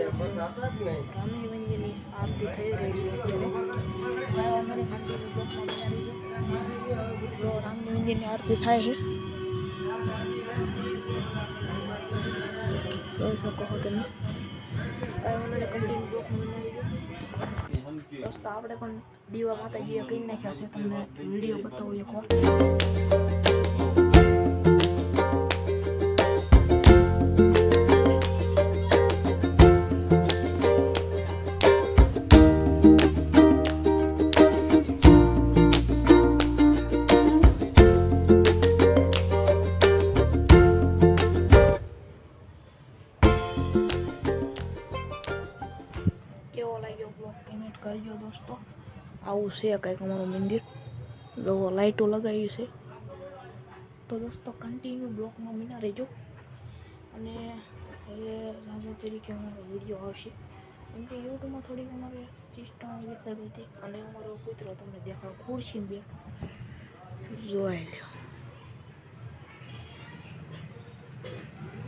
રામજી મંદિરની આરતી થઈ રહી છે અત્યારે અમારે મંદિરની બ્લોકમાં બનાવી છે રામજી મંદિરની આરતી થાય છે જોઈ શકો છો તમે અમારે કન્ટિન્યુ બ્લોકમાં બનાવી છે દોસ્તો આપણે પણ દીવા માતાજીએ કરી નાખ્યા છે તમને વિડીયો બતાવું એકવાર કેવો લાગ્યો બ્લોગ કમેન્ટ કરજો દોસ્તો આવું છે કંઈક અમારું મંદિર જો લાઇટો લગાવી છે તો દોસ્તો કન્ટિન્યુ બ્લોગમાં બના રહેજો અને હવે સાંજે તરીકે અમારો વિડીયો આવશે કેમ કે યુટ્યુબમાં થોડીક અમારે સિસ્ટમ વિતરી હતી અને અમારો કૂતરો તમને દેખાડો ખુરશી બે જોઈ લો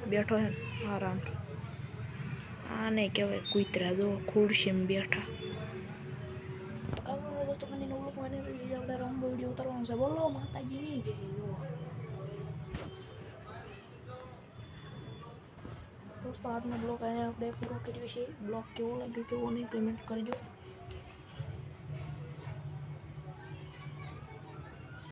બેઠો છે આરામથી આને કહેવાય કૂતરા જો ખુરશીમાં બેઠા દોસ્તો કન્ટિન્યુ બ્લોગમાં આપણે રંગો વિડીયો ઉતારવાનો છે બોલો માતાજી નહીં જઈ જો દોસ્તો આજનો બ્લોગ અહીંયા આપણે પૂરો કર્યો છે બ્લોગ કેવો લાગ્યો કેવો નહીં કમેન્ટ કરજો